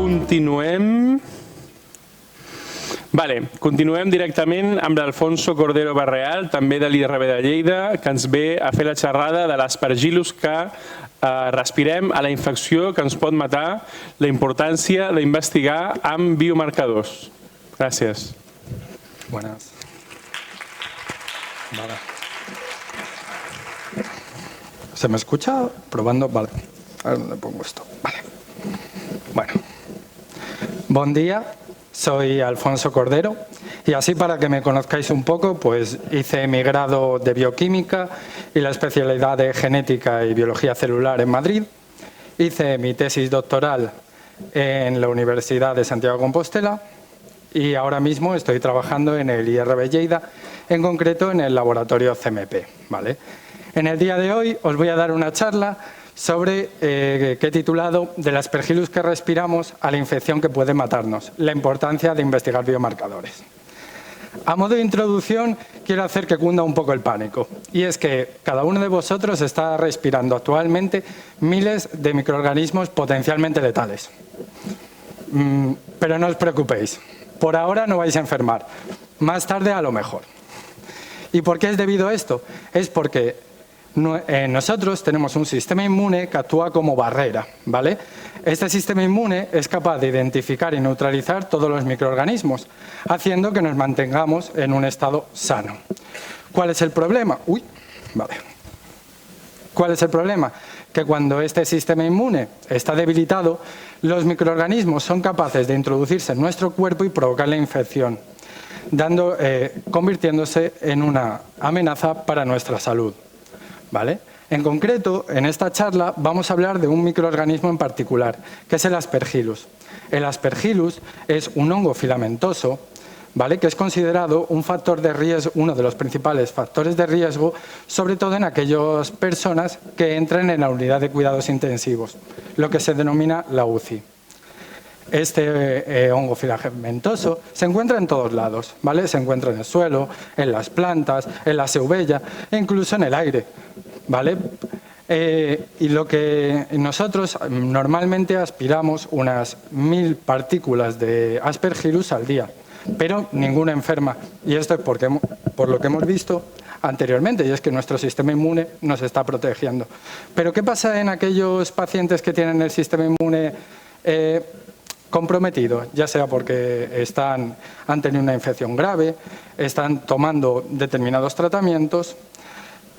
continuem. Continuem directament amb l'Alfonso Cordero Barreal, també de l'IRB de Lleida, que ens ve a fer la xerrada de l'aspergillus que respirem, a la infecció que ens pot matar, la importància d'investigar amb biomarcadors. Gràcies. Buenas. Vale. ¿Se me escucha? Probando. Vale. A ver dónde pongo esto. Vale. Bueno. Buen día. Soy Alfonso Cordero y así para que me conozcáis un poco, pues hice mi grado de bioquímica y la especialidad de genética y biología celular en Madrid. Hice mi tesis doctoral en la Universidad de Santiago de Compostela y ahora mismo estoy trabajando en el IRB Lleida, en concreto en el laboratorio CMP, ¿vale? En el día de hoy os voy a dar una charla sobre que he titulado "Del aspergillus que respiramos a la infección que puede matarnos, la importancia de investigar biomarcadores". A modo de introducción, quiero hacer que cunda un poco el pánico. Y es que cada uno de vosotros está respirando actualmente miles de microorganismos potencialmente letales. Pero no os preocupéis, por ahora no vais a enfermar, más tarde a lo mejor. ¿Y por qué es debido a esto? Es porque nosotros tenemos un sistema inmune que actúa como barrera, ¿vale? Este sistema inmune es capaz de identificar y neutralizar todos los microorganismos, haciendo que nos mantengamos en un estado sano. ¿Cuál es el problema? ¿Cuál es el problema? Que cuando este sistema inmune está debilitado, los microorganismos son capaces de introducirse en nuestro cuerpo y provocar la infección, convirtiéndose en una amenaza para nuestra salud. ¿Vale? En concreto, en esta charla vamos a hablar de un microorganismo en particular, que es el aspergillus. El aspergillus es un hongo filamentoso, ¿vale? Que es considerado un factor de riesgo, uno de los principales factores de riesgo, sobre todo en aquellas personas que entran en la unidad de cuidados intensivos, lo que se denomina la UCI. Este hongo filamentoso se encuentra en todos lados, ¿vale? Se encuentra en el suelo, en las plantas, en la seubella e incluso en el aire, ¿vale? Y lo que nosotros normalmente aspiramos unas 1000 partículas de aspergillus al día, pero ninguna enferma. Y esto es por lo que hemos visto anteriormente, y es que nuestro sistema inmune nos está protegiendo. Pero ¿qué pasa en aquellos pacientes que tienen el sistema inmune comprometido, ya sea porque han tenido una infección grave, están tomando determinados tratamientos?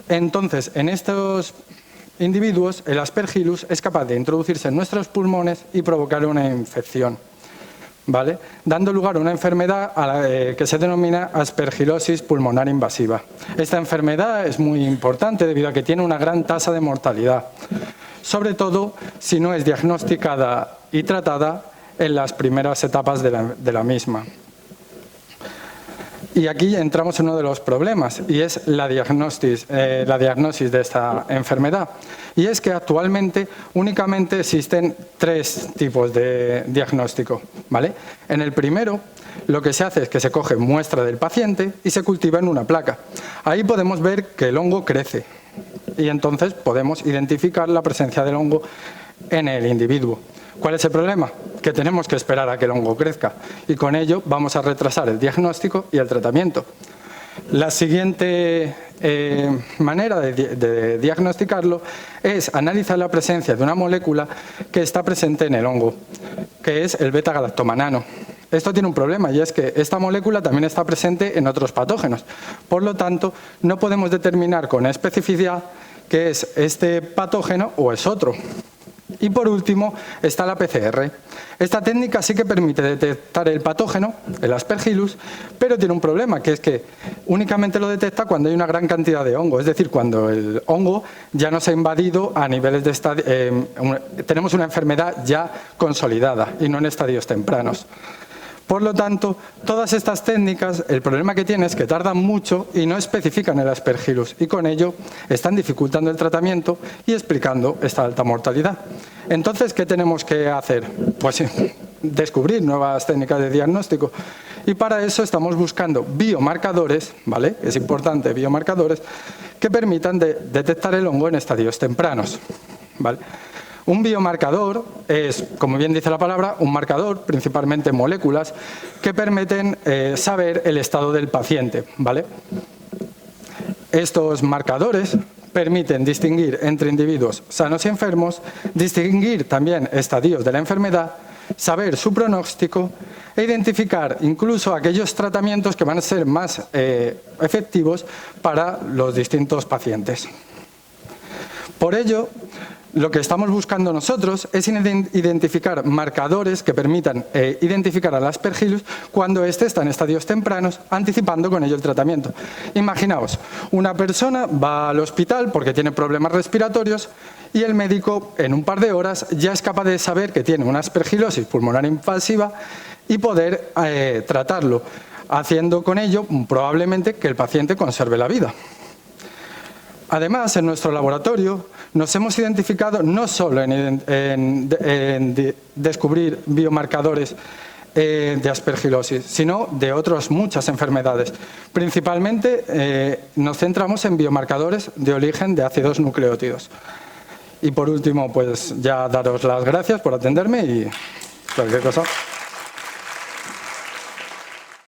Entonces, en estos individuos, el aspergillus es capaz de introducirse en nuestros pulmones y provocar una infección, ¿vale? Dando lugar a una enfermedad que se denomina aspergilosis pulmonar invasiva. Esta enfermedad es muy importante debido a que tiene una gran tasa de mortalidad, sobre todo si no es diagnosticada y tratada en las primeras etapas de la misma. Y aquí entramos en uno de los problemas, y es la diagnosis de esta enfermedad. Y es que actualmente únicamente existen 3 tipos de diagnóstico, ¿vale? En el primero, lo que se hace es que se coge muestra del paciente y se cultiva en una placa. Ahí podemos ver que el hongo crece y entonces podemos identificar la presencia del hongo en el individuo. ¿Cuál es el problema? Que tenemos que esperar a que el hongo crezca y con ello vamos a retrasar el diagnóstico y el tratamiento. La siguiente manera de diagnosticarlo es analizar la presencia de una molécula que está presente en el hongo, que es el beta-galactomanano. Esto tiene un problema y es que esta molécula también está presente en otros patógenos. Por lo tanto, no podemos determinar con especificidad que es este patógeno o es otro. Y por último está la PCR. Esta técnica sí que permite detectar el patógeno, el aspergillus, pero tiene un problema, que es que únicamente lo detecta cuando hay una gran cantidad de hongo, es decir, cuando el hongo ya nos ha invadido a niveles de tenemos una enfermedad ya consolidada y no en estadios tempranos. Por lo tanto, todas estas técnicas, el problema que tienen es que tardan mucho y no especifican el aspergillus y con ello están dificultando el tratamiento y explicando esta alta mortalidad. Entonces, ¿qué tenemos que hacer? Pues descubrir nuevas técnicas de diagnóstico y para eso estamos buscando biomarcadores, ¿vale? Es importante, biomarcadores que permitan detectar el hongo en estadios tempranos, ¿vale? Un biomarcador es, como bien dice la palabra, un marcador, principalmente moléculas, que permiten saber el estado del paciente, ¿vale? Estos marcadores permiten distinguir entre individuos sanos y enfermos, distinguir también estadios de la enfermedad, saber su pronóstico e identificar incluso aquellos tratamientos que van a ser más efectivos para los distintos pacientes. Por ello, lo que estamos buscando nosotros es identificar marcadores que permitan identificar al Aspergillus cuando éste está en estadios tempranos, anticipando con ello el tratamiento. Imaginaos, una persona va al hospital porque tiene problemas respiratorios y el médico en un par de horas ya es capaz de saber que tiene una aspergilosis pulmonar invasiva y poder tratarlo, haciendo con ello probablemente que el paciente conserve la vida. Además, en nuestro laboratorio nos hemos identificado no solo en descubrir biomarcadores de aspergilosis, sino de otras muchas enfermedades. Principalmente nos centramos en biomarcadores de origen de ácidos nucleótidos. Y por último, pues ya daros las gracias por atenderme y cualquier cosa.